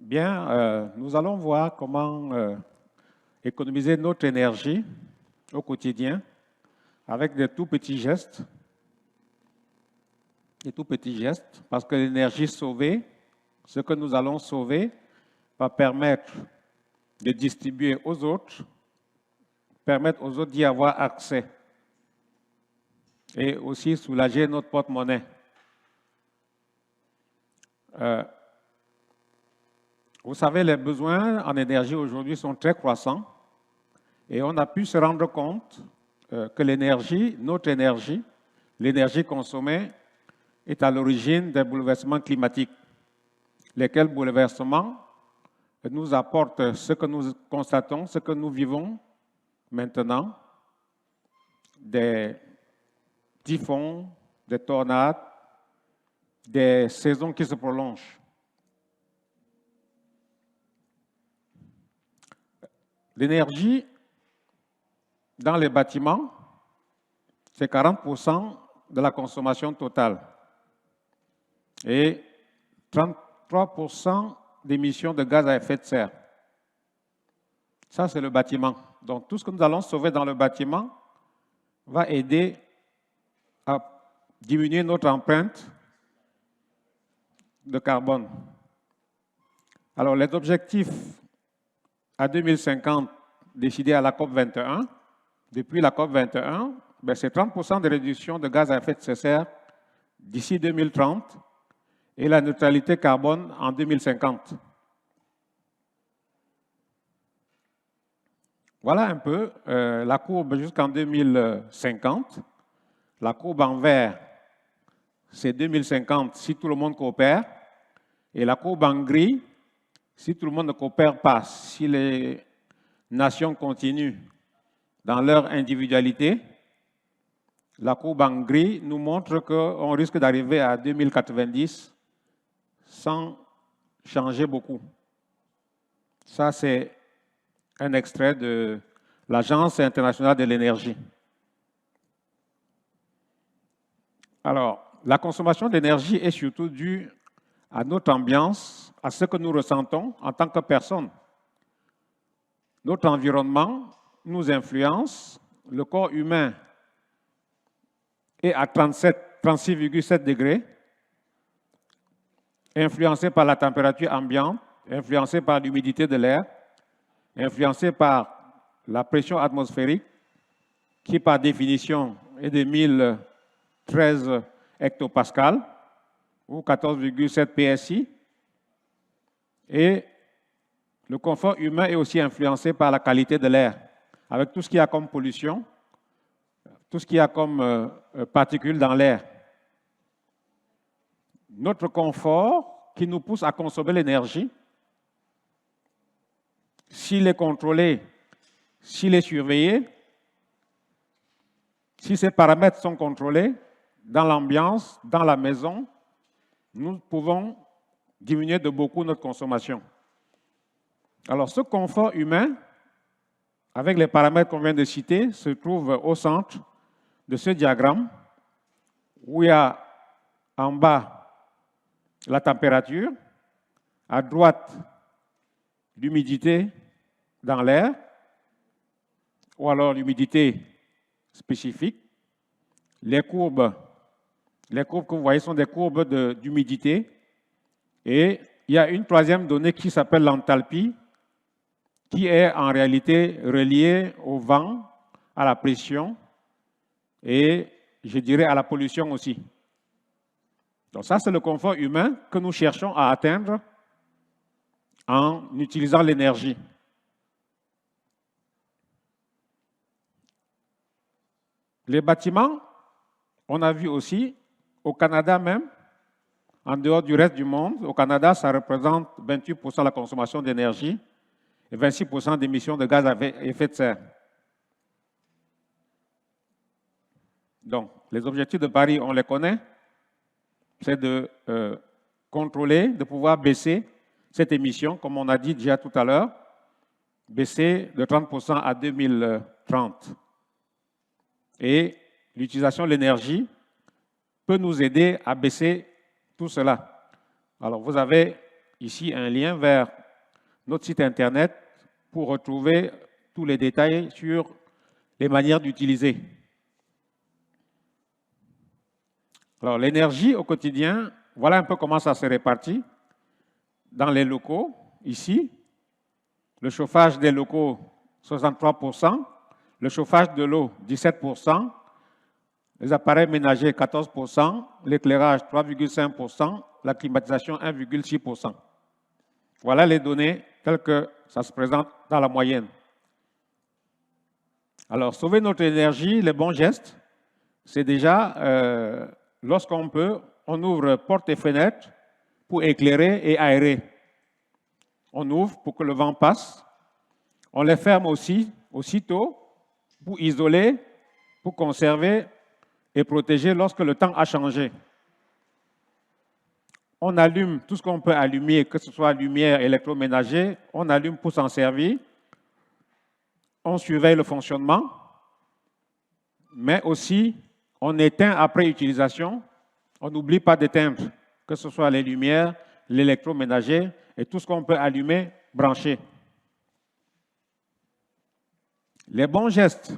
Bien, nous allons voir comment économiser notre énergie au quotidien avec des tout petits gestes. Des tout petits gestes, parce que l'énergie sauvée, ce que nous allons sauver, va permettre de distribuer aux autres, permettre aux autres d'y avoir accès et aussi soulager notre porte-monnaie. Vous savez, les besoins en énergie aujourd'hui sont très croissants et on a pu se rendre compte que l'énergie, notre énergie, l'énergie consommée, est à l'origine des bouleversements climatiques, lesquels bouleversements nous apportent ce que nous constatons, ce que nous vivons maintenant, des typhons, des tornades, des saisons qui se prolongent. L'énergie dans les bâtiments, c'est 40% de la consommation totale et 33% d'émissions de gaz à effet de serre. Ça, c'est le bâtiment. Donc, tout ce que nous allons sauver dans le bâtiment va aider à diminuer notre empreinte de carbone. Alors, les objectifs à 2050 décidés à la COP 21, depuis la COP 21, c'est 30% de réduction de gaz à effet de serre d'ici 2030 et la neutralité carbone en 2050. Voilà un peu la courbe jusqu'en 2050. La courbe en vert, c'est 2050 si tout le monde coopère. Et la courbe en gris, si tout le monde ne coopère pas, si les nations continuent dans leur individualité. La courbe en gris nous montre qu'on risque d'arriver à 2090 sans changer beaucoup. Ça, c'est un extrait de l'Agence internationale de l'énergie. Alors, la consommation d'énergie est surtout due à notre ambiance, à ce que nous ressentons en tant que personne. Notre environnement nous influence, le corps humain est à 36,7 degrés, influencé par la température ambiante, influencé par l'humidité de l'air, influencé par la pression atmosphérique, qui par définition est de 1013 hectopascales, ou 14,7 PSI, et le confort humain est aussi influencé par la qualité de l'air, avec tout ce qu'il y a comme pollution, tout ce qu'il y a comme particules dans l'air. Notre confort qui nous pousse à consommer l'énergie, s'il est contrôlé, s'il est surveillé, si ces paramètres sont contrôlés dans l'ambiance, dans la maison, nous pouvons diminuer de beaucoup notre consommation. Alors, ce confort humain, avec les paramètres qu'on vient de citer, se trouve au centre de ce diagramme où il y a en bas la température, à droite l'humidité dans l'air, ou alors l'humidité spécifique. Les courbes que vous voyez sont des courbes d'humidité. Et il y a une troisième donnée qui s'appelle l'enthalpie, qui est en réalité reliée au vent, à la pression et, je dirais, à la pollution aussi. Donc ça, c'est le confort humain que nous cherchons à atteindre en utilisant l'énergie. Les bâtiments, on a vu aussi, au Canada même, en dehors du reste du monde, au Canada, ça représente 28% de la consommation d'énergie et 26% d'émissions de gaz à effet de serre. Donc, les objectifs de Paris, on les connaît, c'est de contrôler, de pouvoir baisser cette émission, comme on a dit déjà tout à l'heure, baisser de 30% à 2030. Et l'utilisation de l'énergie peut nous aider à baisser tout cela. Alors, vous avez ici un lien vers notre site Internet pour retrouver tous les détails sur les manières d'utiliser. Alors, l'énergie au quotidien, voilà un peu comment ça se répartit. Dans les locaux, ici, le chauffage des locaux, 63%, le chauffage de l'eau, 17%, les appareils ménagers, 14%, l'éclairage, 3,5%, la climatisation, 1,6%. Voilà les données telles que ça se présente dans la moyenne. Alors, sauver notre énergie, les bons gestes, c'est déjà, lorsqu'on peut, on ouvre portes et fenêtres pour éclairer et aérer. On ouvre pour que le vent passe. On les ferme aussi, aussitôt, pour isoler, pour conserver et protéger lorsque le temps a changé. On allume tout ce qu'on peut allumer, que ce soit lumière électroménager, on allume pour s'en servir. On surveille le fonctionnement, mais aussi on éteint après utilisation. On n'oublie pas d'éteindre, que ce soit les lumières, l'électroménager et tout ce qu'on peut allumer, brancher. Les bons gestes,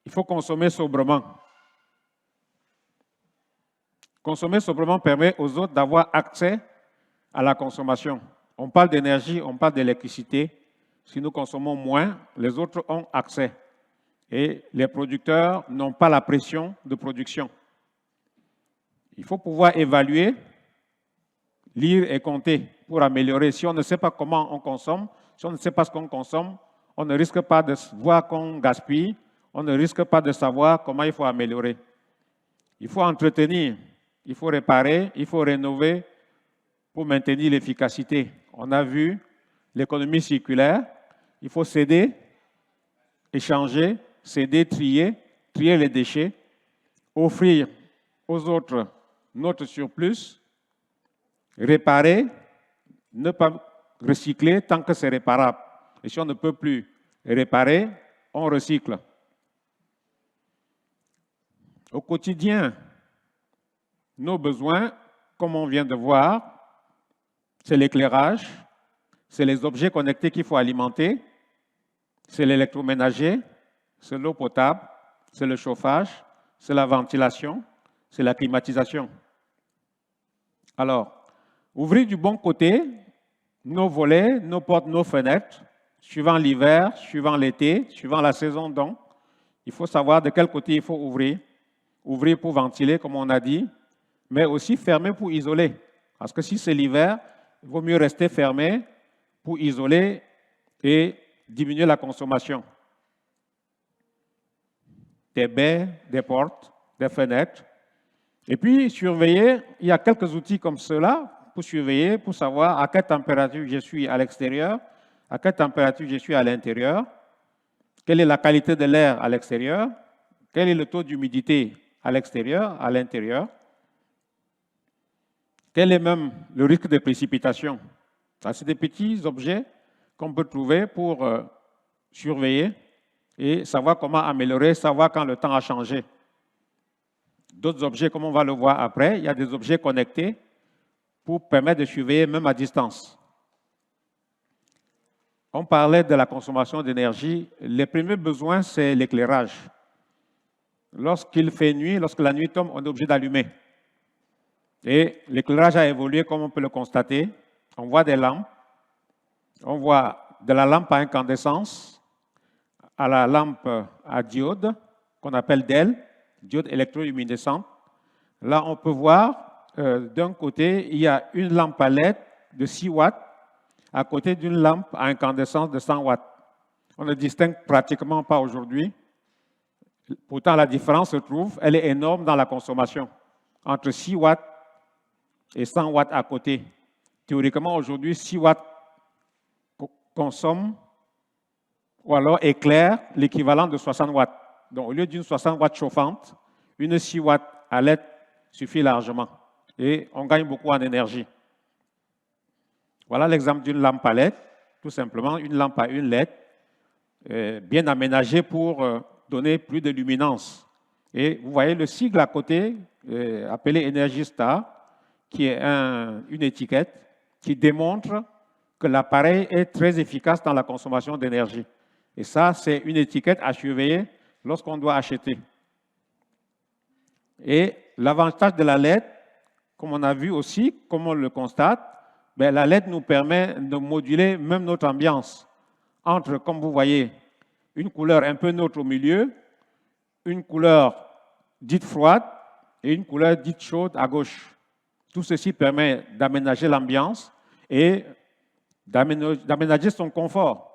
il faut consommer sobrement. Consommer sobrement permet aux autres d'avoir accès à la consommation. On parle d'énergie, on parle d'électricité. Si nous consommons moins, les autres ont accès. Et les producteurs n'ont pas la pression de production. Il faut pouvoir évaluer, lire et compter pour améliorer. Si on ne sait pas comment on consomme, si on ne sait pas ce qu'on consomme, on ne risque pas de voir qu'on gaspille, on ne risque pas de savoir comment il faut améliorer. Il faut entretenir, il faut réparer, il faut rénover pour maintenir l'efficacité. On a vu l'économie circulaire, il faut céder, échanger, céder, trier les déchets, offrir aux autres notre surplus, réparer, ne pas recycler tant que c'est réparable. Et si on ne peut plus réparer, on recycle. Au quotidien, nos besoins, comme on vient de voir, c'est l'éclairage, c'est les objets connectés qu'il faut alimenter, c'est l'électroménager, c'est l'eau potable, c'est le chauffage, c'est la ventilation, c'est la climatisation. Alors, ouvrir du bon côté nos volets, nos portes, nos fenêtres, suivant l'hiver, suivant l'été, suivant la saison donc. Il faut savoir de quel côté il faut ouvrir. Ouvrir pour ventiler, comme on a dit, mais aussi fermer pour isoler. Parce que si c'est l'hiver, il vaut mieux rester fermé pour isoler et diminuer la consommation. Des baies, des portes, des fenêtres. Et puis, surveiller, il y a quelques outils comme cela pour surveiller, pour savoir à quelle température je suis à l'extérieur, à quelle température je suis à l'intérieur, quelle est la qualité de l'air à l'extérieur, quel est le taux d'humidité à l'extérieur, à l'intérieur, quel est même le risque de précipitation. C'est des petits objets qu'on peut trouver pour surveiller et savoir comment améliorer, savoir quand le temps a changé. D'autres objets, comme on va le voir après, il y a des objets connectés pour permettre de surveiller même à distance. On parlait de la consommation d'énergie. Les premiers besoins, c'est l'éclairage. Lorsqu'il fait nuit, lorsque la nuit tombe, on est obligé d'allumer. Et l'éclairage a évolué, comme on peut le constater. On voit des lampes. On voit de la lampe à incandescence à la lampe à diode, qu'on appelle DEL, diode électroluminescente. Là, on peut voir, d'un côté, il y a une lampe à LED de 6 watts à côté d'une lampe à incandescence de 100 watts. On ne distingue pratiquement pas aujourd'hui. Pourtant, la différence se trouve, elle est énorme dans la consommation. Entre 6 watts et 100 watts à côté. Théoriquement, aujourd'hui, 6 watts consomment ou alors éclairent l'équivalent de 60 watts. Donc, au lieu d'une 60 watts chauffante, une 6 watts à LED suffit largement. Et on gagne beaucoup en énergie. Voilà l'exemple d'une lampe à LED. Tout simplement, une lampe à une LED bien aménagée pour donner plus de luminance. Et vous voyez le sigle à côté, appelé Energy Star, qui est une étiquette qui démontre que l'appareil est très efficace dans la consommation d'énergie. Et ça, c'est une étiquette à surveiller lorsqu'on doit acheter. Et l'avantage de la LED, comme on a vu aussi, comme on le constate, ben, la LED nous permet de moduler même notre ambiance entre, comme vous voyez, une couleur un peu neutre au milieu, une couleur dite froide et une couleur dite chaude à gauche. Tout ceci permet d'aménager l'ambiance et d'aménager son confort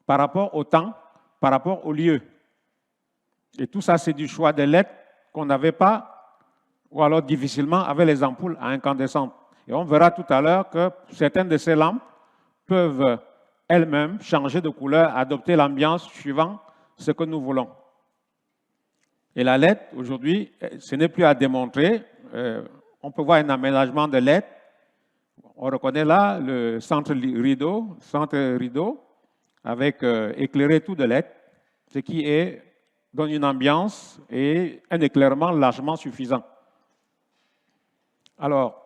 par rapport au temps, par rapport au lieu. Et tout ça, c'est du choix de LED qu'on n'avait pas, ou alors difficilement avec les ampoules à incandescente. Et on verra tout à l'heure que certaines de ces lampes peuvent elles-mêmes changer de couleur, adopter l'ambiance suivant ce que nous voulons. Et la LED, aujourd'hui, ce n'est plus à démontrer. On peut voir un aménagement de LED. On reconnaît là le centre rideau avec éclairé tout de LED, ce qui donne une ambiance et un éclairement largement suffisant. Alors,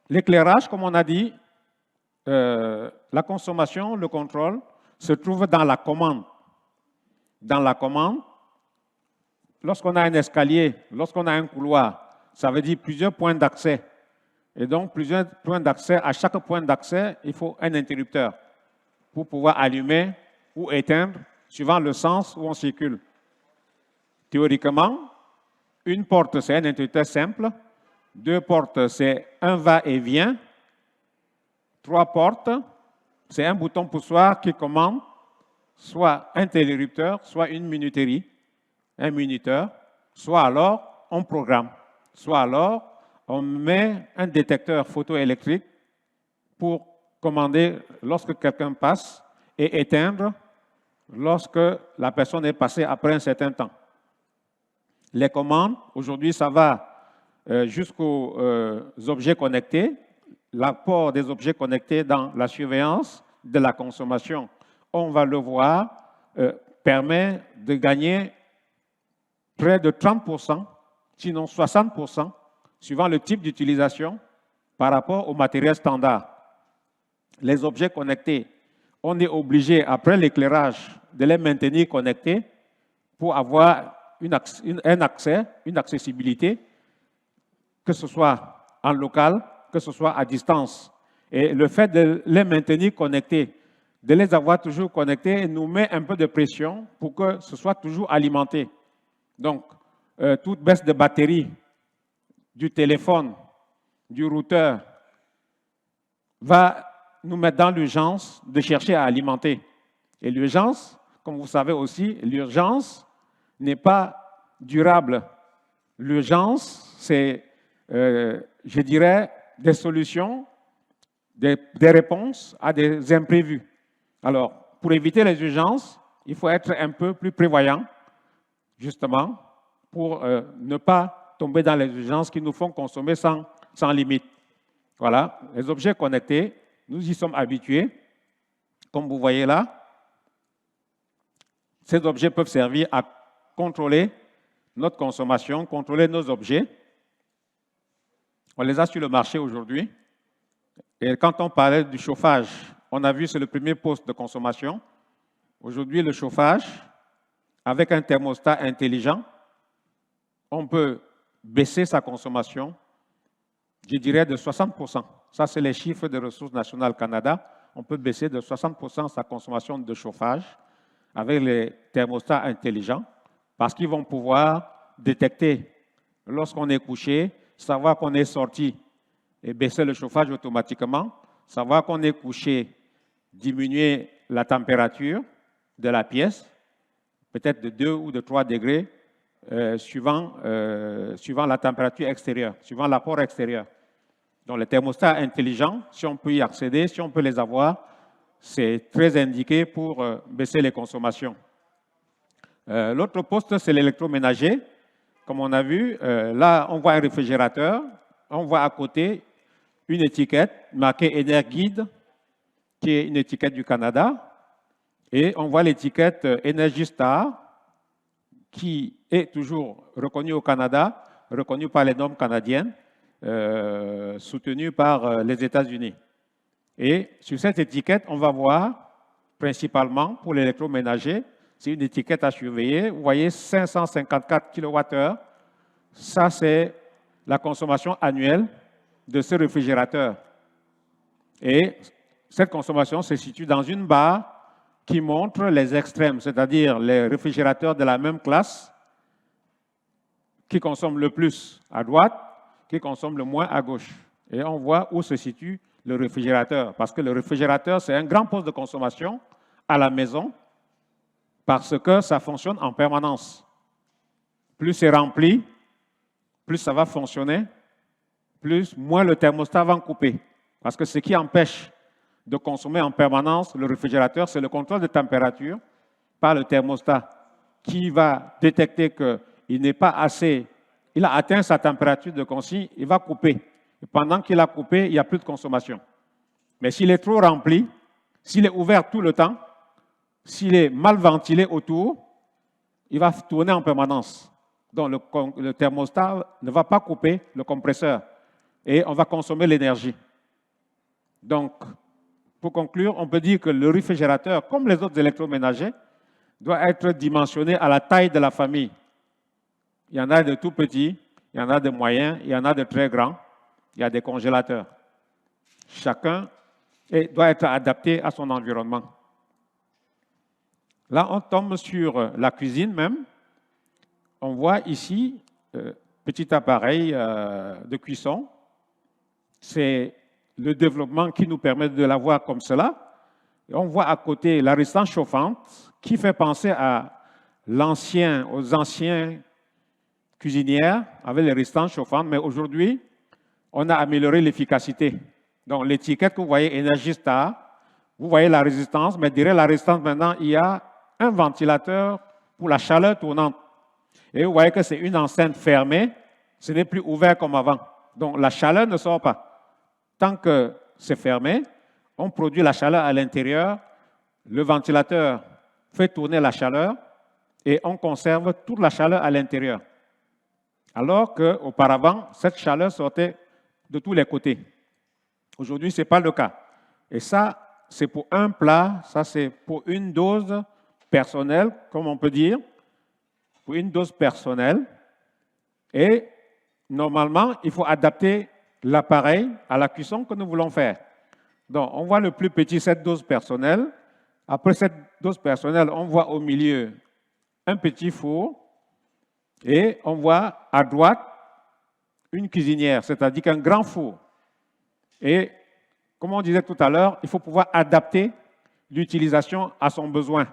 l'éclairage, comme on a dit, la consommation, le contrôle, se trouve dans la commande. Dans la commande, lorsqu'on a un escalier, lorsqu'on a un couloir, ça veut dire plusieurs points d'accès. Et donc, plusieurs points d'accès. À chaque point d'accès, il faut un interrupteur pour pouvoir allumer ou éteindre, suivant le sens où on circule. Théoriquement, une porte, c'est un interrupteur simple. 2 portes, c'est un va-et-vient. 3 portes, c'est un bouton poussoir qui commande soit un interrupteur, soit une minuterie, un minuteur, soit alors on programme, soit alors on met un détecteur photoélectrique pour commander lorsque quelqu'un passe et éteindre lorsque la personne est passée après un certain temps. Les commandes, aujourd'hui, ça va jusqu'aux objets connectés. L'apport des objets connectés dans la surveillance de la consommation, on va le voir, permet de gagner près de 30%, sinon 60%, suivant le type d'utilisation par rapport au matériel standard. Les objets connectés, on est obligé, après l'éclairage, de les maintenir connectés pour avoir un accès, une accessibilité, que ce soit en local, que ce soit à distance. Et le fait de les maintenir connectés, de les avoir toujours connectés, nous met un peu de pression pour que ce soit toujours alimenté. Donc, toute baisse de batterie du téléphone, du routeur, va nous mettre dans l'urgence de chercher à alimenter. Et l'urgence, comme vous savez aussi, l'urgence n'est pas durable. L'urgence, c'est, je dirais, des solutions, des réponses à des imprévus. Alors, pour éviter les urgences, il faut être un peu plus prévoyant, justement, pour ne pas tomber dans les urgences qui nous font consommer sans limite. Voilà, les objets connectés, nous y sommes habitués. Comme vous voyez là, ces objets peuvent servir à contrôler notre consommation, contrôler nos objets. On les a sur le marché aujourd'hui. Et quand on parlait du chauffage, on a vu que c'est le premier poste de consommation. Aujourd'hui, le chauffage, avec un thermostat intelligent, on peut baisser sa consommation, je dirais, de 60%. Ça, c'est les chiffres des Ressources nationales Canada. On peut baisser de 60% sa consommation de chauffage avec les thermostats intelligents parce qu'ils vont pouvoir détecter lorsqu'on est couché, savoir qu'on est sorti et baisser le chauffage automatiquement, savoir qu'on est couché, diminuer la température de la pièce, peut-être de 2 ou de 3 degrés, suivant la température extérieure, suivant l'apport extérieur. Donc, les thermostats intelligents, si on peut y accéder, si on peut les avoir, c'est très indiqué pour baisser les consommations. L'autre poste, c'est l'électroménager. Comme on a vu, là, on voit un réfrigérateur, on voit à côté une étiquette marquée Energuide, qui est une étiquette du Canada, et on voit l'étiquette Energy Star, qui est toujours reconnue au Canada, reconnue par les normes canadiennes, soutenue par les États-Unis. Et sur cette étiquette, on va voir, principalement pour l'électroménager, c'est une étiquette à surveiller. Vous voyez 554 kWh. Ça, c'est la consommation annuelle de ce réfrigérateur. Et cette consommation se situe dans une barre qui montre les extrêmes, c'est-à-dire les réfrigérateurs de la même classe qui consomment le plus à droite, qui consomment le moins à gauche. Et on voit où se situe le réfrigérateur, parce que le réfrigérateur, c'est un grand poste de consommation à la maison, parce que ça fonctionne en permanence. Plus c'est rempli, plus ça va fonctionner, moins le thermostat va en couper. Parce que ce qui empêche de consommer en permanence le réfrigérateur, c'est le contrôle de température par le thermostat qui va détecter qu'il n'est pas assez, il a atteint sa température de consigne, il va couper. Et pendant qu'il a coupé, il n'y a plus de consommation. Mais s'il est trop rempli, s'il est ouvert tout le temps, s'il est mal ventilé autour, il va tourner en permanence. Donc le thermostat ne va pas couper le compresseur et on va consommer l'énergie. Donc, pour conclure, on peut dire que le réfrigérateur, comme les autres électroménagers, doit être dimensionné à la taille de la famille. Il y en a de tout petits, il y en a de moyens, il y en a de très grands, il y a des congélateurs. Chacun doit être adapté à son environnement. Là, on tombe sur la cuisine même. On voit ici, petit appareil de cuisson. C'est le développement qui nous permet de l'avoir comme cela. Et on voit à côté la résistance chauffante qui fait penser aux anciens cuisinières avec les résistances chauffantes, mais aujourd'hui, on a amélioré l'efficacité. Donc, l'étiquette que vous voyez, Energy Star, vous voyez la résistance, mais derrière la résistance, maintenant, il y a un ventilateur pour la chaleur tournante. Et vous voyez que c'est une enceinte fermée, ce n'est plus ouvert comme avant. Donc, la chaleur ne sort pas. Tant que c'est fermé, on produit la chaleur à l'intérieur, le ventilateur fait tourner la chaleur et on conserve toute la chaleur à l'intérieur. Alors qu'auparavant, cette chaleur sortait de tous les côtés. Aujourd'hui, ce n'est pas le cas. Et ça, c'est pour un plat, ça c'est pour une dose personnelle, comme on peut dire, pour une dose personnelle. Et normalement, il faut adapter l'appareil à la cuisson que nous voulons faire. Donc, on voit le plus petit, cette dose personnelle. Après cette dose personnelle, on voit au milieu un petit four et on voit à droite une cuisinière, c'est-à-dire qu'un grand four. Et comme on disait tout à l'heure, il faut pouvoir adapter l'utilisation à son besoin.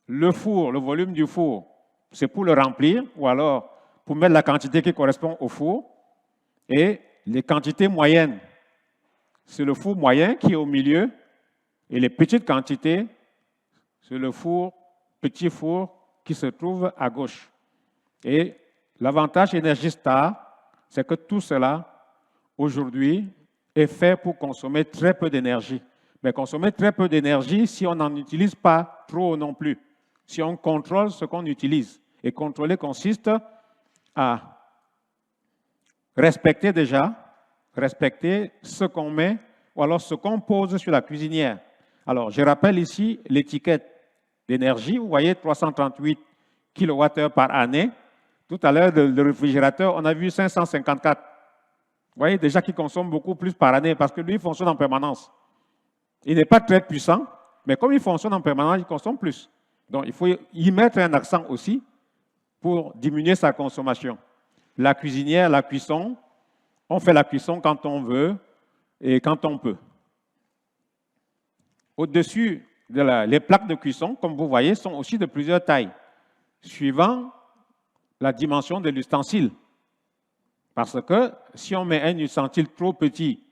Le four, le volume du four, c'est pour le remplir ou alors pour mettre la quantité qui correspond au four. Et les quantités moyennes, c'est le four moyen qui est au milieu. Et les petites quantités, c'est le petit four qui se trouve à gauche. Et l'avantage Energy Star, c'est que tout cela, aujourd'hui, est fait pour consommer très peu d'énergie. Mais consommer très peu d'énergie si on n'en utilise pas trop non plus. Si on contrôle ce qu'on utilise. Et contrôler consiste à respecter ce qu'on met ou alors ce qu'on pose sur la cuisinière. Alors, je rappelle ici l'étiquette d'énergie. Vous voyez 338 kWh par année. Tout à l'heure, le réfrigérateur, on a vu 554. Vous voyez déjà qu'il consomme beaucoup plus par année parce que lui, il fonctionne en permanence. Il n'est pas très puissant, mais comme il fonctionne en permanence, il consomme plus. Donc, il faut y mettre un accent aussi pour diminuer sa consommation. La cuisinière, la cuisson, on fait la cuisson quand on veut et quand on peut. Au-dessus, les plaques de cuisson, comme vous voyez, sont aussi de plusieurs tailles, suivant la dimension de l'ustensile. Parce que si on met un ustensile trop petit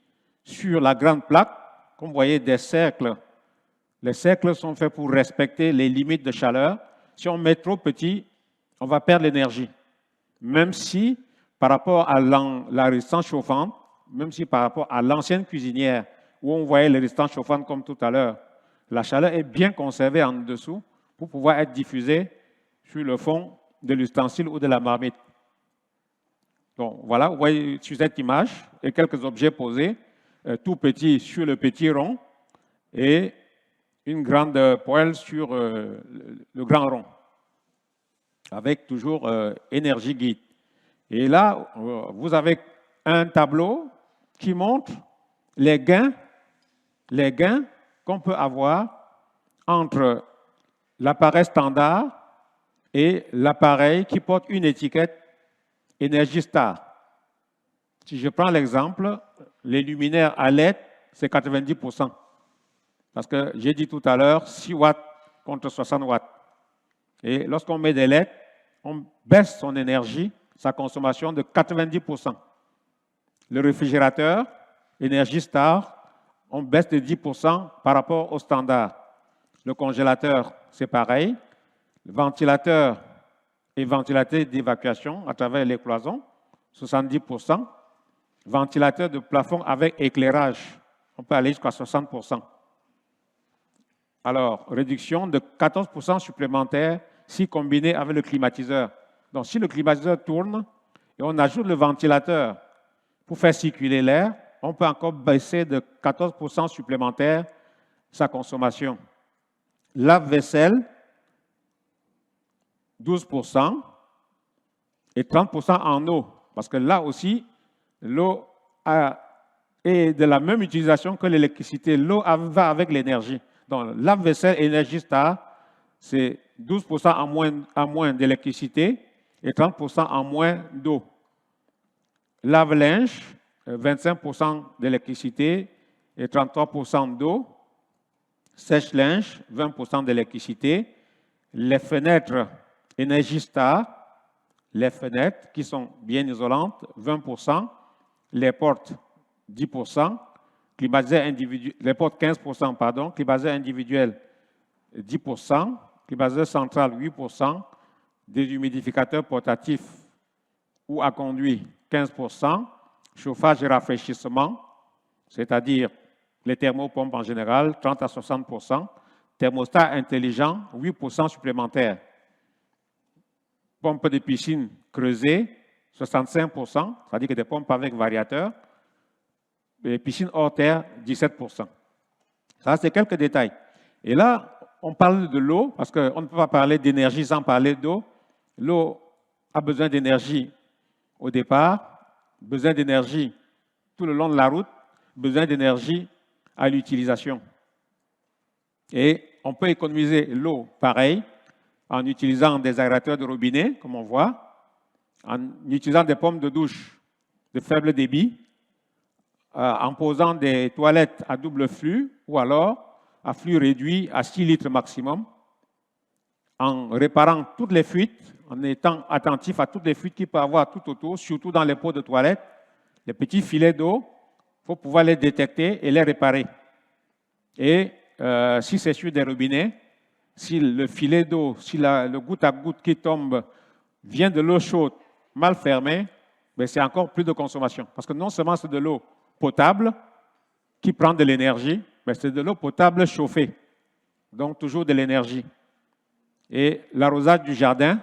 sur la grande plaque, comme vous voyez des cercles, les cercles sont faits pour respecter les limites de chaleur. Si on met trop petit, on va perdre l'énergie. Même si, par rapport à la résistance chauffante, même si par rapport à l'ancienne cuisinière, où on voyait les résistances chauffantes comme tout à l'heure, la chaleur est bien conservée en dessous pour pouvoir être diffusée sur le fond de l'ustensile ou de la marmite. Donc voilà, vous voyez sur cette image, et quelques objets posés. tout petit sur le petit rond et une grande poêle sur le grand rond, avec toujours énergie guide. Et là, vous avez un tableau qui montre les gains qu'on peut avoir entre l'appareil standard et l'appareil qui porte une étiquette Energy Star. Si je prends l'exemple, les luminaires à LED, c'est 90%. Parce que j'ai dit tout à l'heure, 6 watts contre 60 watts. Et lorsqu'on met des LED, on baisse son énergie, sa consommation de 90%. Le réfrigérateur, Energy Star, on baisse de 10% par rapport au standard. Le congélateur, c'est pareil. Le ventilateur et ventilateur d'évacuation à travers les cloisons, 70%. Ventilateur de plafond avec éclairage, on peut aller jusqu'à 60%. Alors, réduction de 14% supplémentaire si combiné avec le climatiseur. Donc, si le climatiseur tourne et on ajoute le ventilateur pour faire circuler l'air, on peut encore baisser de 14% supplémentaire sa consommation. Lave-vaisselle, 12% et 30% en eau. Parce que là aussi, l'eau est de la même utilisation que l'électricité. L'eau va avec l'énergie. Donc, lave-vaisselle Energy Star, c'est 12% en moins d'électricité et 30% en moins d'eau. Lave-linge, 25% d'électricité et 33% d'eau. Sèche-linge, 20% d'électricité. Les fenêtres Energy Star, les fenêtres qui sont bien isolantes, 20%. Les portes, 10%. Climatiseur individuel, les portes, 15%, pardon. Climatiseur individuel, 10%. Climatiseur central, 8%. Déshumidificateur portatif ou à conduit, 15%. Chauffage et rafraîchissement, c'est-à-dire les thermopompes en général, 30 à 60%. Thermostat intelligent, 8% supplémentaire. Pompe de piscine creusée, 65%, c'est-à-dire que des pompes avec variateur. Et piscine hors terre, 17%. Ça, c'est quelques détails. Et là, on parle de l'eau, parce qu'on ne peut pas parler d'énergie sans parler d'eau. L'eau a besoin d'énergie au départ, besoin d'énergie tout le long de la route, besoin d'énergie à l'utilisation. Et on peut économiser l'eau pareil en utilisant des aérateurs de robinet, comme on voit, en utilisant des pompes de douche de faible débit, en posant des toilettes à double flux ou alors à flux réduit à 6 litres maximum, en réparant toutes les fuites, en étant attentif à toutes les fuites qu'il peut y avoir tout autour, surtout dans les pots de toilette, les petits filets d'eau, il faut pouvoir les détecter et les réparer. Et si c'est sur des robinets, si le filet d'eau, si le goutte à goutte qui tombe vient de l'eau chaude mal fermée, ben c'est encore plus de consommation. Parce que non seulement c'est de l'eau potable qui prend de l'énergie, mais c'est de l'eau potable chauffée. Donc toujours de l'énergie. Et l'arrosage du jardin,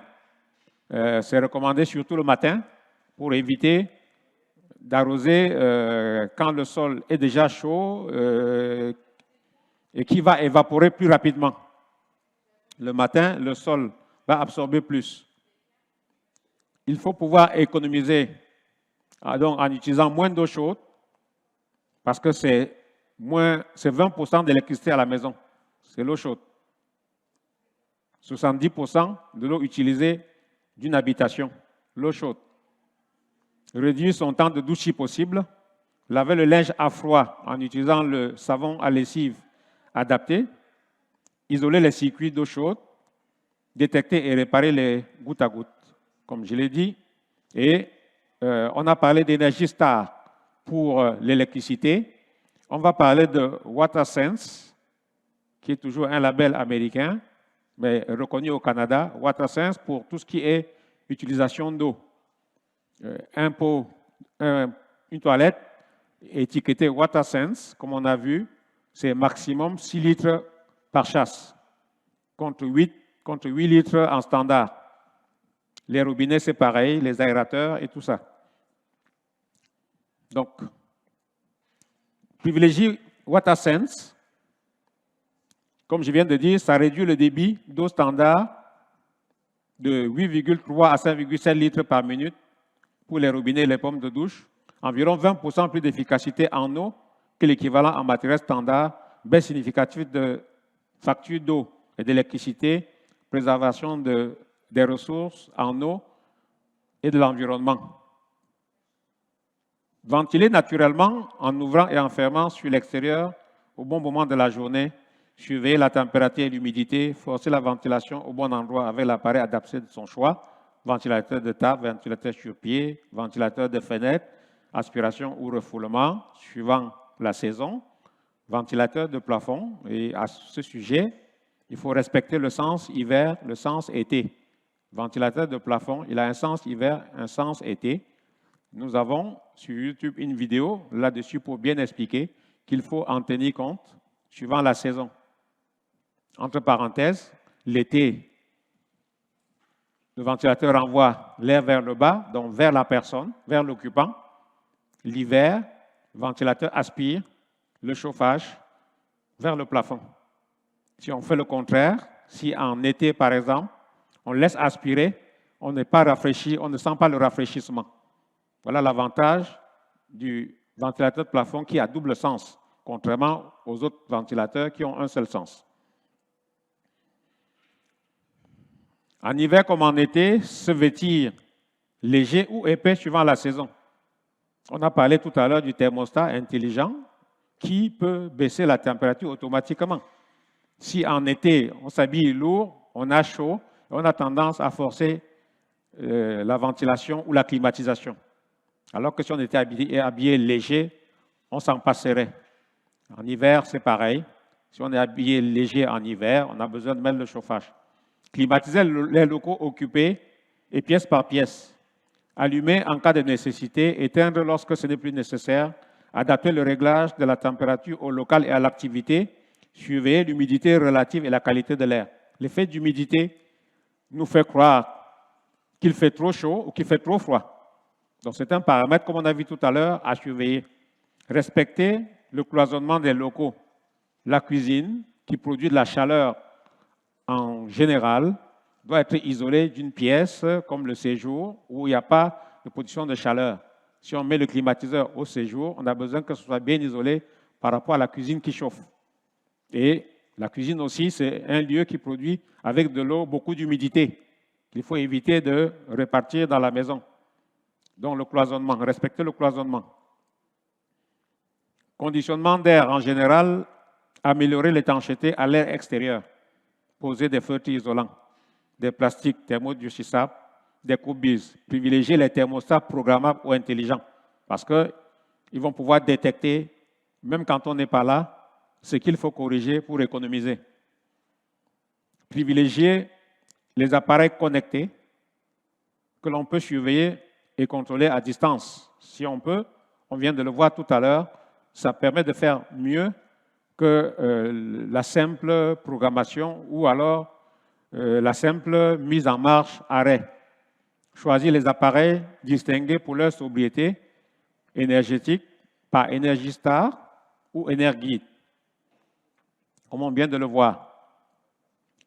c'est recommandé surtout le matin pour éviter d'arroser quand le sol est déjà chaud et qui va évaporer plus rapidement. Le matin, le sol va absorber plus. Il faut pouvoir économiser donc, en utilisant moins d'eau chaude parce que c'est 20% d'électricité à la maison. C'est l'eau chaude. 70% de l'eau utilisée d'une habitation, l'eau chaude. Réduire son temps de douche si possible. Laver le linge à froid en utilisant le savon à lessive adapté. Isoler les circuits d'eau chaude. Détecter et réparer les gouttes à gouttes, comme je l'ai dit. Et on a parlé d'Energy Star pour l'électricité. On va parler de WaterSense, qui est toujours un label américain, mais reconnu au Canada. WaterSense pour tout ce qui est utilisation d'eau. Un pot, une toilette étiquetée WaterSense, comme on a vu, c'est maximum 6 litres par chasse, contre 8 litres en standard. Les robinets, c'est pareil, les aérateurs et tout ça. Donc, Privilégie WaterSense. Comme je viens de dire, ça réduit le débit d'eau standard de 8,3 à 5,7 litres par minute pour les robinets et les pompes de douche. Environ 20% plus d'efficacité en eau que l'équivalent en matériel standard, baisse significative de facture d'eau et d'électricité, préservation des ressources en eau et de l'environnement. Ventiler naturellement en ouvrant et en fermant sur l'extérieur au bon moment de la journée, surveiller la température et l'humidité, forcer la ventilation au bon endroit avec l'appareil adapté de son choix, ventilateur de table, ventilateur sur pied, ventilateur de fenêtre, aspiration ou refoulement, suivant la saison, ventilateur de plafond. Et à ce sujet, il faut respecter le sens hiver, le sens été. Ventilateur de plafond, il a un sens hiver, un sens été. Nous avons sur YouTube une vidéo là-dessus pour bien expliquer qu'il faut en tenir compte suivant la saison. Entre parenthèses, l'été, le ventilateur envoie l'air vers le bas, donc vers la personne, vers l'occupant. L'hiver, le ventilateur aspire le chauffage vers le plafond. Si on fait le contraire, si en été, par exemple, on laisse aspirer, on n'est pas rafraîchi, on ne sent pas le rafraîchissement. Voilà l'avantage du ventilateur de plafond qui a double sens, contrairement aux autres ventilateurs qui ont un seul sens. En hiver comme en été, se vêtir léger ou épais suivant la saison. On a parlé tout à l'heure du thermostat intelligent qui peut baisser la température automatiquement. Si en été, on s'habille lourd, on a chaud, on a tendance à forcer la ventilation ou la climatisation. Alors que si on était habillé léger, on s'en passerait. En hiver, c'est pareil. Si on est habillé léger en hiver, on a besoin de mettre le chauffage. Climatiser les locaux occupés et pièce par pièce. Allumer en cas de nécessité, éteindre lorsque ce n'est plus nécessaire, adapter le réglage de la température au local et à l'activité, surveiller l'humidité relative et la qualité de l'air. L'effet d'humidité nous fait croire qu'il fait trop chaud ou qu'il fait trop froid. Donc c'est un paramètre, comme on a vu tout à l'heure, à surveiller. Respecter le cloisonnement des locaux. La cuisine, qui produit de la chaleur en général, doit être isolée d'une pièce comme le séjour où il n'y a pas de production de chaleur. Si on met le climatiseur au séjour, on a besoin que ce soit bien isolé par rapport à la cuisine qui chauffe. Et la cuisine aussi, c'est un lieu qui produit avec de l'eau beaucoup d'humidité qu'il faut éviter de répartir dans la maison. Donc le cloisonnement, respecter le cloisonnement. Conditionnement d'air en général, améliorer l'étanchéité à l'air extérieur. Poser des feutres isolants, des plastiques thermodurcissables, des coupe-bises. Privilégier les thermostats programmables ou intelligents parce qu'ils vont pouvoir détecter, même quand on n'est pas là, ce qu'il faut corriger pour économiser. Privilégier les appareils connectés que l'on peut surveiller et contrôler à distance. Si on peut, on vient de le voir tout à l'heure, ça permet de faire mieux que la simple programmation ou alors la simple mise en marche arrêt. Choisir les appareils distingués pour leur sobriété énergétique par Energy Star ou Energuide, comme on vient de le voir.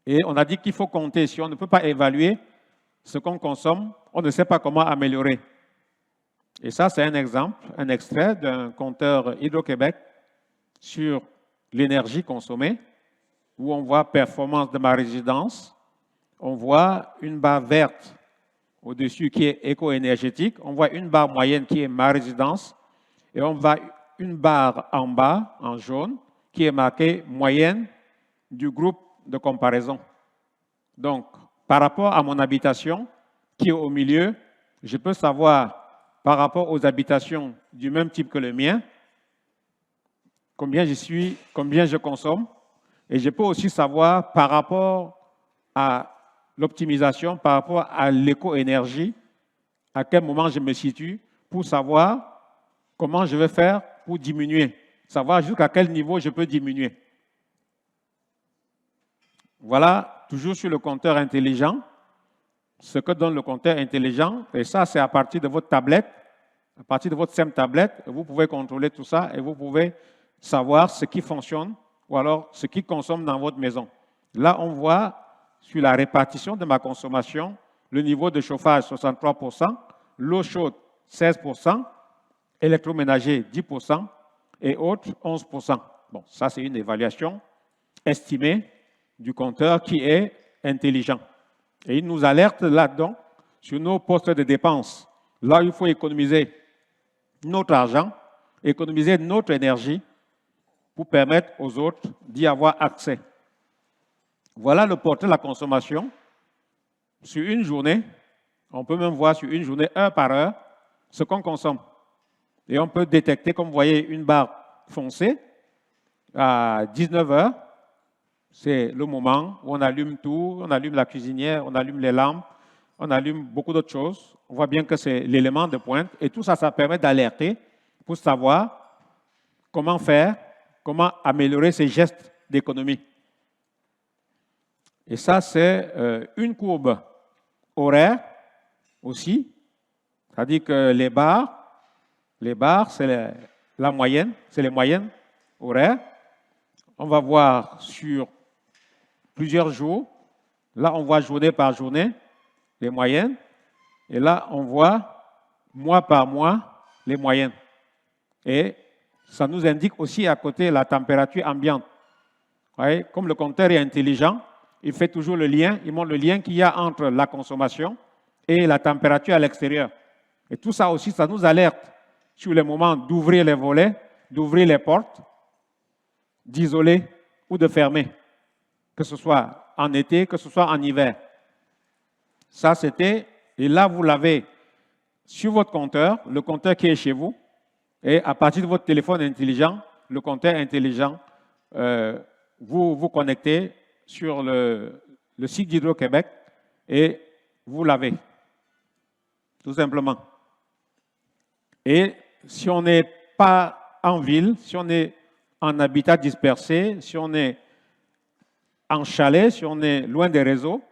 Et on a dit qu'il faut compter. Si on ne peut pas évaluer ce qu'on consomme, on ne sait pas comment améliorer. Et ça, c'est un exemple, un extrait d'un compteur Hydro-Québec sur l'énergie consommée, où on voit performance de ma résidence, on voit une barre verte au-dessus qui est éco-énergétique, on voit une barre moyenne qui est ma résidence, et on voit une barre en bas, en jaune, qui est marquée moyenne du groupe de comparaison. Donc, par rapport à mon habitation, qui est au milieu, je peux savoir, par rapport aux habitations du même type que le mien, combien je consomme, et je peux aussi savoir par rapport à l'optimisation, par rapport à l'éco-énergie, à quel moment je me situe, pour savoir comment je vais faire pour diminuer, savoir jusqu'à quel niveau je peux diminuer. Voilà, toujours sur le compteur intelligent, ce que donne le compteur intelligent, et ça c'est à partir de votre tablette, à partir de votre SEM tablette, vous pouvez contrôler tout ça et vous pouvez savoir ce qui fonctionne ou alors ce qui consomme dans votre maison. Là, on voit sur la répartition de ma consommation, le niveau de chauffage 63%, l'eau chaude 16%, électroménager 10% et autres 11%. Bon, ça c'est une évaluation estimée du compteur qui est intelligent. Et il nous alerte là-dedans sur nos postes de dépenses. Là, il faut économiser notre argent, économiser notre énergie pour permettre aux autres d'y avoir accès. Voilà le portrait de la consommation sur une journée. On peut même voir sur une journée, heure par heure, ce qu'on consomme. Et on peut détecter, comme vous voyez, une barre foncée à 19 heures. C'est le moment où on allume tout, on allume la cuisinière, on allume les lampes, on allume beaucoup d'autres choses. On voit bien que c'est l'élément de pointe. Et tout ça, ça permet d'alerter pour savoir comment faire, comment améliorer ces gestes d'économie. Et ça, c'est une courbe horaire aussi. C'est-à-dire que les barres, c'est la moyenne, c'est les moyennes horaires. On va voir sur plusieurs jours. Là, on voit journée par journée, les moyennes. Et là, on voit mois par mois, les moyennes. Et ça nous indique aussi à côté la température ambiante. Vous voyez, comme le compteur est intelligent, il fait toujours le lien, il montre le lien qu'il y a entre la consommation et la température à l'extérieur. Et tout ça aussi, ça nous alerte sur le moment d'ouvrir les volets, d'ouvrir les portes, d'isoler ou de fermer, que ce soit en été, que ce soit en hiver. Ça, c'était, et là, vous l'avez sur votre compteur, le compteur qui est chez vous, et à partir de votre téléphone intelligent, le compteur intelligent, vous vous connectez sur le site d'Hydro-Québec et vous l'avez, tout simplement. Et si on n'est pas en ville, si on est en habitat dispersé, si on est en chalet, si on est loin des réseaux,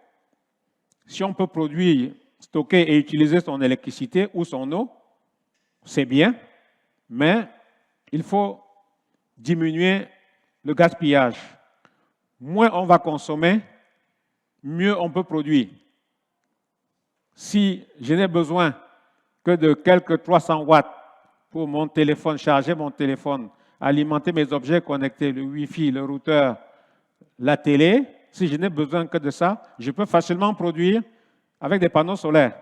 si on peut produire, stocker et utiliser son électricité ou son eau, c'est bien, mais il faut diminuer le gaspillage. Moins on va consommer, mieux on peut produire. Si je n'ai besoin que de quelques 300 watts pour mon téléphone, charger mon téléphone, alimenter mes objets connectés, le Wi-Fi, le routeur, la télé, si je n'ai besoin que de ça, je peux facilement produire avec des panneaux solaires.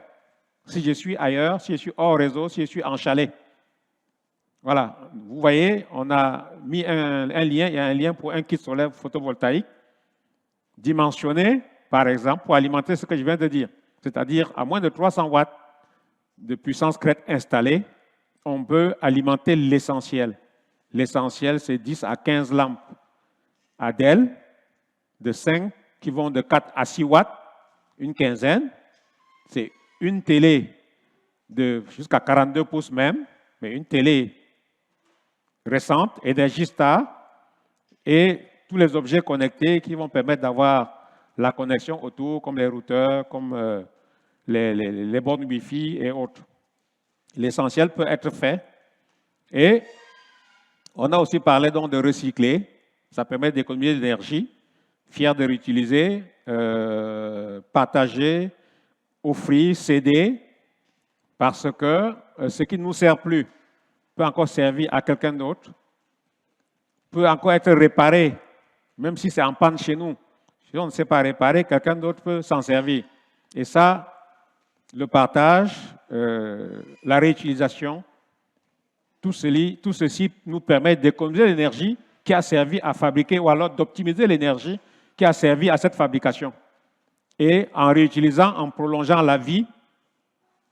Si je suis ailleurs, si je suis hors réseau, si je suis en chalet. Voilà, vous voyez, on a mis un lien, il y a un lien pour un kit solaire photovoltaïque dimensionné, par exemple, pour alimenter ce que je viens de dire. C'est-à-dire, à moins de 300 watts de puissance crête installée, on peut alimenter l'essentiel. L'essentiel, c'est 10 à 15 lampes Adel, de 5 qui vont de 4 à 6 watts, une quinzaine. C'est une télé de jusqu'à 42 pouces même, mais une télé récente, Energy-Star, et tous les objets connectés qui vont permettre d'avoir la connexion autour, comme les routeurs, comme les bornes Wi-Fi et autres. L'essentiel peut être fait. Et on a aussi parlé donc de recycler. Ça permet d'économiser de l'énergie, fier de réutiliser, partager, offrir, céder, parce que ce qui ne nous sert plus peut encore servir à quelqu'un d'autre, peut encore être réparé, même si c'est en panne chez nous. Si on ne sait pas réparer, quelqu'un d'autre peut s'en servir. Et ça, le partage, la réutilisation, tout ceci nous permet d'économiser l'énergie qui a servi à fabriquer, ou alors d'optimiser l'énergie qui a servi à cette fabrication. Et en réutilisant, en prolongeant la vie,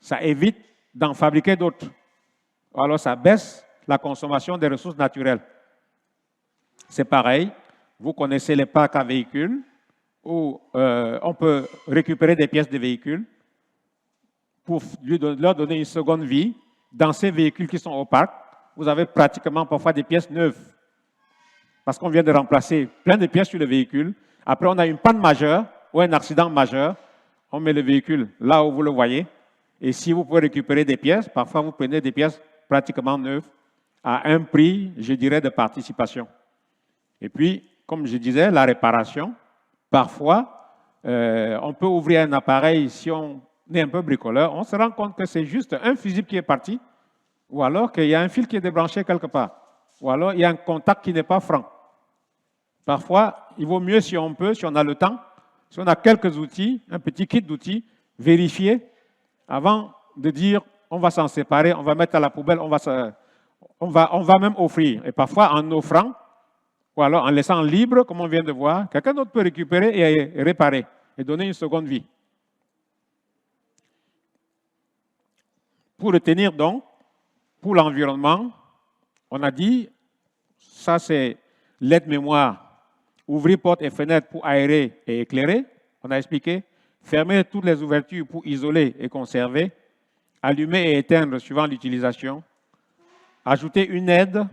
ça évite d'en fabriquer d'autres. Alors ça baisse la consommation des ressources naturelles. C'est pareil, vous connaissez les parcs à véhicules où on peut récupérer des pièces de véhicules pour leur donner une seconde vie. Dans ces véhicules qui sont au parc, vous avez pratiquement parfois des pièces neuves parce qu'on vient de remplacer plein de pièces sur le véhicule. Après, on a une panne majeure ou un accident majeur. On met le véhicule là où vous le voyez. Et si vous pouvez récupérer des pièces, parfois vous prenez des pièces pratiquement neuves à un prix, je dirais, de participation. Et puis, comme je disais, la réparation, parfois, on peut ouvrir un appareil, si on est un peu bricoleur, on se rend compte que c'est juste un fusible qui est parti, ou alors qu'il y a un fil qui est débranché quelque part, ou alors il y a un contact qui n'est pas franc. Parfois, il vaut mieux, si on peut, si on a le temps, si on a quelques outils, un petit kit d'outils, vérifier avant de dire on va s'en séparer, on va mettre à la poubelle, on va même offrir. Et parfois, en offrant, ou alors en laissant libre, comme on vient de voir, quelqu'un d'autre peut récupérer et réparer et donner une seconde vie. Pour retenir donc, pour l'environnement, on a dit, ça c'est l'aide-mémoire, ouvrir portes et fenêtres pour aérer et éclairer, on a expliqué, fermer toutes les ouvertures pour isoler et conserver, allumer et éteindre suivant l'utilisation, ajouter une aide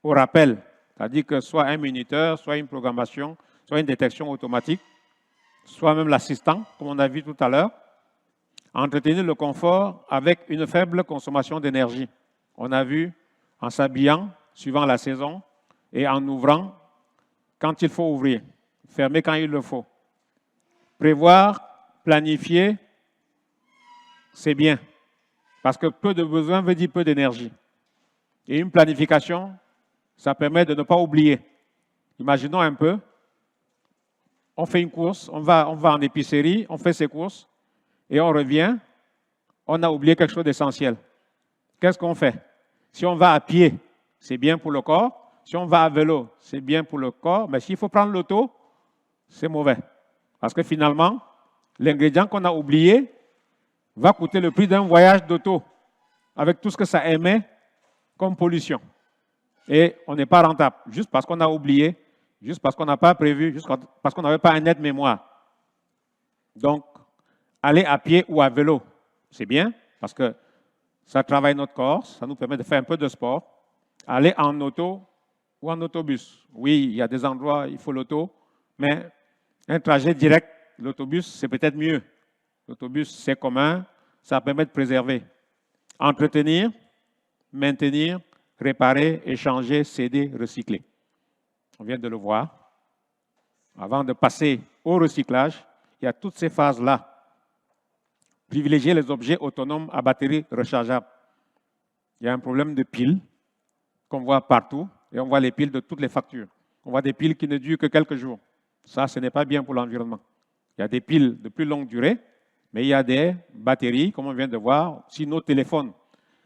au rappel, c'est-à-dire que soit un minuteur, soit une programmation, soit une détection automatique, soit même l'assistant, comme on a vu tout à l'heure, entretenir le confort avec une faible consommation d'énergie. On a vu en s'habillant, suivant la saison, et en ouvrant quand il faut ouvrir, fermer quand il le faut. Prévoir, planifier, c'est bien, parce que peu de besoins veut dire peu d'énergie. Et une planification, ça permet de ne pas oublier. Imaginons un peu, on fait une course, on va en épicerie, on fait ses courses, et on revient, on a oublié quelque chose d'essentiel. Qu'est-ce qu'on fait? Si on va à pied, c'est bien pour le corps. Si on va à vélo, c'est bien pour le corps. Mais s'il faut prendre l'auto, c'est mauvais. Parce que finalement, l'ingrédient qu'on a oublié va coûter le prix d'un voyage d'auto, avec tout ce que ça émet comme pollution. Et on n'est pas rentable, juste parce qu'on a oublié, juste parce qu'on n'a pas prévu, juste parce qu'on n'avait pas un aide-mémoire. Donc, aller à pied ou à vélo, c'est bien, parce que ça travaille notre corps, ça nous permet de faire un peu de sport. Aller en auto ou en autobus. Oui, il y a des endroits, il faut l'auto, mais un trajet direct, l'autobus, c'est peut-être mieux. L'autobus, c'est commun, ça permet de préserver. Entretenir, maintenir, réparer, échanger, céder, recycler. On vient de le voir. Avant de passer au recyclage, il y a toutes ces phases-là. Privilégier les objets autonomes à batterie rechargeable. Il y a un problème de piles qu'on voit partout et on voit les piles de toutes les factures. On voit des piles qui ne durent que quelques jours. Ça, ce n'est pas bien pour l'environnement. Il y a des piles de plus longue durée, mais il y a des batteries, comme on vient de voir. Si nos téléphones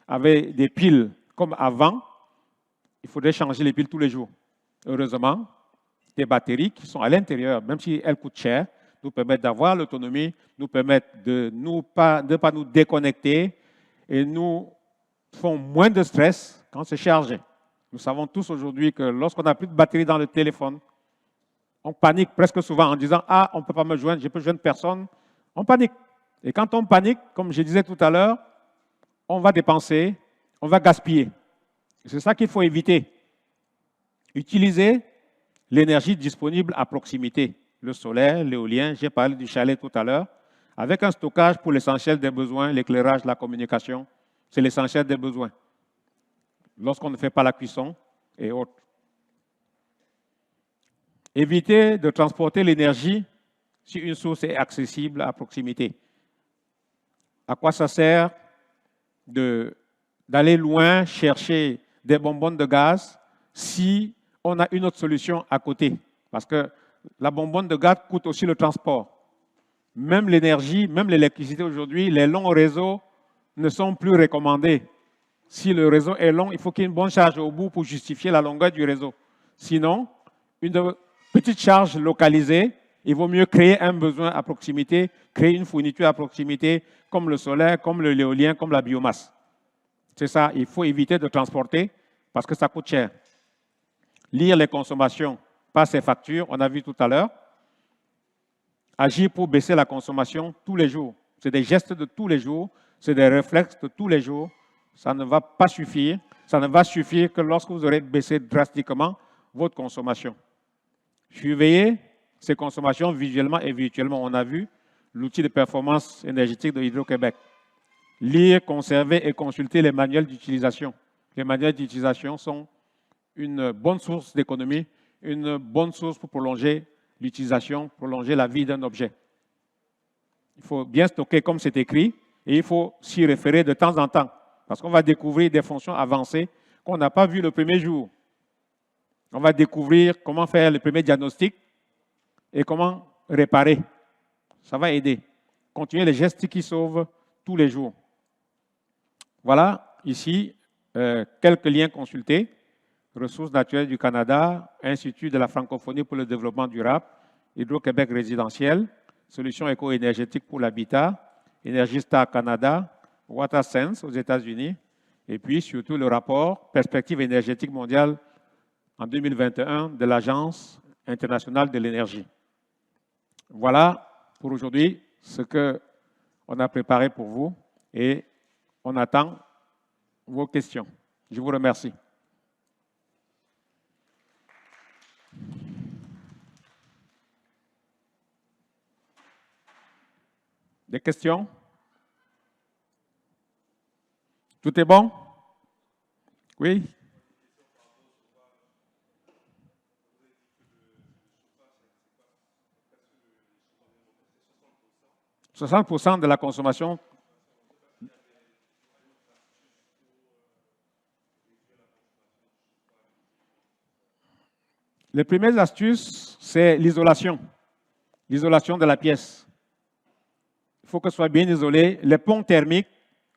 avaient des piles comme avant, il faudrait changer les piles tous les jours. Heureusement, des batteries qui sont à l'intérieur, même si elles coûtent cher, nous permettent d'avoir l'autonomie, nous permettent de ne pas nous déconnecter et nous font moins de stress quand c'est chargé. Nous savons tous aujourd'hui que lorsqu'on n'a plus de batterie dans le téléphone, on panique presque souvent en disant « Ah, on ne peut pas me joindre, je peux joindre personne ». On panique. Et quand on panique, comme je disais tout à l'heure, on va dépenser, on va gaspiller. C'est ça qu'il faut éviter. Utiliser l'énergie disponible à proximité. Le solaire, l'éolien, j'ai parlé du chalet tout à l'heure, avec un stockage pour l'essentiel des besoins, l'éclairage, la communication, c'est l'essentiel des besoins. Lorsqu'on ne fait pas la cuisson et autres. Éviter de transporter l'énergie si une source est accessible à proximité. À quoi ça sert d'aller loin chercher des bonbonnes de gaz si on a une autre solution à côté? Parce que la bonbonne de gaz coûte aussi le transport. Même l'énergie, même l'électricité aujourd'hui, les longs réseaux ne sont plus recommandés. Si le réseau est long, il faut qu'il y ait une bonne charge au bout pour justifier la longueur du réseau. Sinon, une petite charge localisée, il vaut mieux créer un besoin à proximité, créer une fourniture à proximité, comme le solaire, comme l'éolien, comme la biomasse. C'est ça, il faut éviter de transporter parce que ça coûte cher. Lire les consommations par ses factures, on a vu tout à l'heure. Agir pour baisser la consommation tous les jours. C'est des gestes de tous les jours, c'est des réflexes de tous les jours. Ça ne va pas suffire. Ça ne va suffire que lorsque vous aurez baissé drastiquement votre consommation. Surveillez ces consommations visuellement et virtuellement. On a vu l'outil de performance énergétique de Hydro-Québec. Lire, conserver et consulter les manuels d'utilisation. Les manuels d'utilisation sont une bonne source d'économie, une bonne source pour prolonger l'utilisation, prolonger la vie d'un objet. Il faut bien stocker comme c'est écrit et il faut s'y référer de temps en temps parce qu'on va découvrir des fonctions avancées qu'on n'a pas vues le premier jour. On va découvrir comment faire le premier diagnostic et comment réparer. Ça va aider. Continuer les gestes qui sauvent tous les jours. Voilà, ici, quelques liens consultés. Ressources naturelles du Canada, Institut de la francophonie pour le développement durable, Hydro-Québec résidentiel, Solutions éco-énergétiques pour l'habitat, Energistar Canada, WaterSense aux États-Unis, et puis surtout le rapport Perspective énergétique mondiale en 2021 de l'Agence internationale de l'énergie. Voilà pour aujourd'hui ce qu'on a préparé pour vous et on attend vos questions. Je vous remercie. Des questions? Tout est bon? Oui? « 60% de la consommation. Les premières astuces, c'est l'isolation. L'isolation de la pièce. Il faut que ce soit bien isolé. Les ponts thermiques,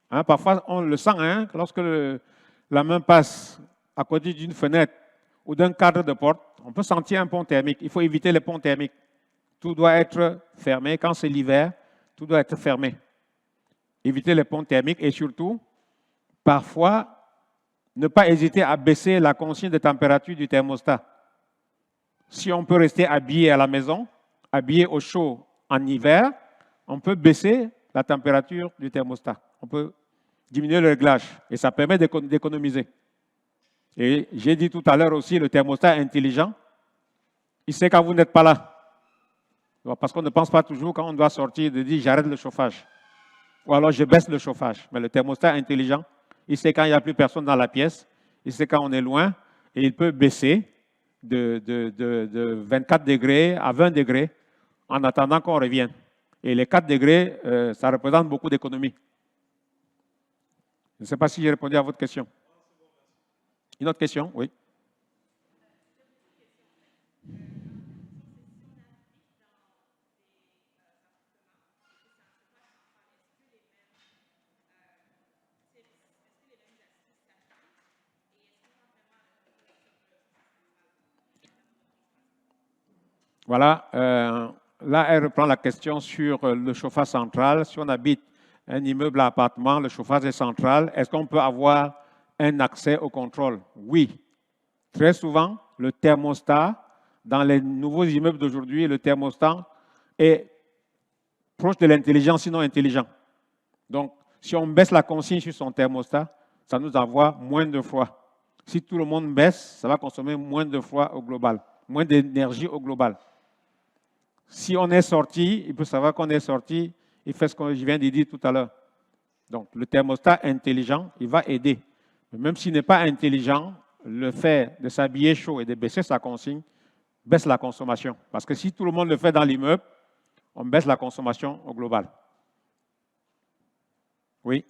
hein, parfois on le sent, hein, lorsque la main passe à côté d'une fenêtre ou d'un cadre de porte, on peut sentir un pont thermique. Il faut éviter les ponts thermiques. Tout doit être fermé. Quand c'est l'hiver, tout doit être fermé. Éviter les ponts thermiques et surtout, parfois, ne pas hésiter à baisser la consigne de température du thermostat. Si on peut rester habillé à la maison, habillé au chaud en hiver, on peut baisser la température du thermostat. On peut diminuer le réglage et ça permet d'économiser. Et j'ai dit tout à l'heure aussi, le thermostat intelligent, il sait quand vous n'êtes pas là. Parce qu'on ne pense pas toujours quand on doit sortir de dire j'arrête le chauffage. Ou alors je baisse le chauffage. Mais le thermostat intelligent, il sait quand il n'y a plus personne dans la pièce, il sait quand on est loin et il peut baisser de 24 degrés à 20 degrés en attendant qu'on revienne. Et les 4 degrés, ça représente beaucoup d'économie. Je ne sais pas si j'ai répondu à votre question. Une autre question? Oui. Voilà. Là, elle reprend la question sur le chauffage central. Si on habite un immeuble à appartement, le chauffage est central. Est-ce qu'on peut avoir un accès au contrôle? Oui. Très souvent, le thermostat, dans les nouveaux immeubles d'aujourd'hui, le thermostat est proche de l'intelligent, sinon intelligent. Donc, si on baisse la consigne sur son thermostat, ça nous envoie moins de froid. Si tout le monde baisse, ça va consommer moins de froid au global, moins d'énergie au global. Si on est sorti, il peut savoir qu'on est sorti, il fait ce que je viens de dire tout à l'heure. Donc, le thermostat intelligent, il va aider. Mais même s'il n'est pas intelligent, le fait de s'habiller chaud et de baisser sa consigne baisse la consommation. Parce que si tout le monde le fait dans l'immeuble, on baisse la consommation au global. Oui.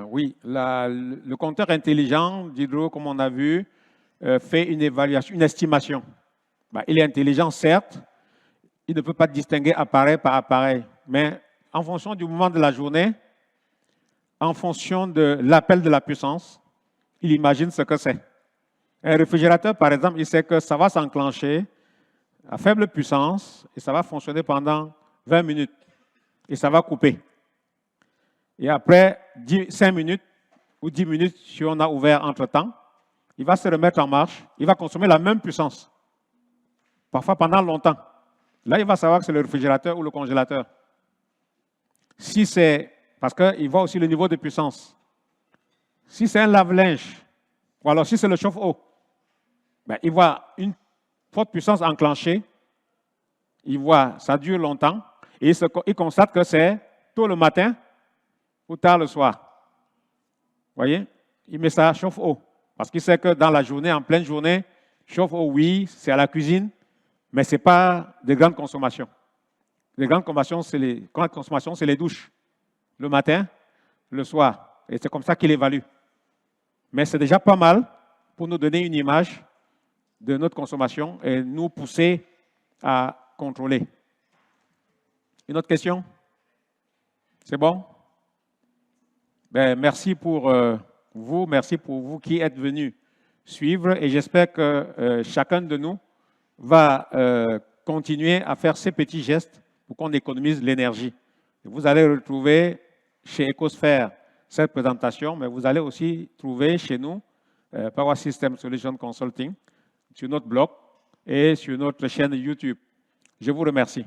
Oui, le compteur intelligent d'Hydro, comme on a vu, fait une évaluation, une estimation. Il est intelligent, certes, il ne peut pas distinguer appareil par appareil, mais en fonction du moment de la journée, en fonction de l'appel de la puissance, il imagine ce que c'est. Un réfrigérateur, par exemple, il sait que ça va s'enclencher à faible puissance et ça va fonctionner pendant 20 minutes et ça va couper. Et après 5 minutes ou 10 minutes, si on a ouvert entre-temps, il va se remettre en marche, il va consommer la même puissance, parfois pendant longtemps. Là, il va savoir que c'est le réfrigérateur ou le congélateur. Si c'est, parce qu'il voit aussi le niveau de puissance. Si c'est un lave-linge, ou alors si c'est le chauffe-eau, ben, il voit une forte puissance enclenchée, il voit ça dure longtemps, et il constate que c'est tôt le matin ou tard le soir. Vous voyez? Il met ça chauffe-eau, parce qu'il sait que dans la journée, en pleine journée, chauffe-eau, oui, c'est à la cuisine, mais ce n'est pas de grande consommation. Les grandes consommations, c'est les douches, le matin, le soir, et c'est comme ça qu'il évalue. Mais c'est déjà pas mal pour nous donner une image de notre consommation et nous pousser à contrôler. Une autre question? C'est bon? Ben, merci pour vous qui êtes venus suivre et j'espère que chacun de nous va continuer à faire ces petits gestes pour qu'on économise l'énergie. Vous allez retrouver chez Ecosphère cette présentation, mais vous allez aussi trouver chez nous Power System Solution Consulting sur notre blog et sur notre chaîne YouTube. Je vous remercie.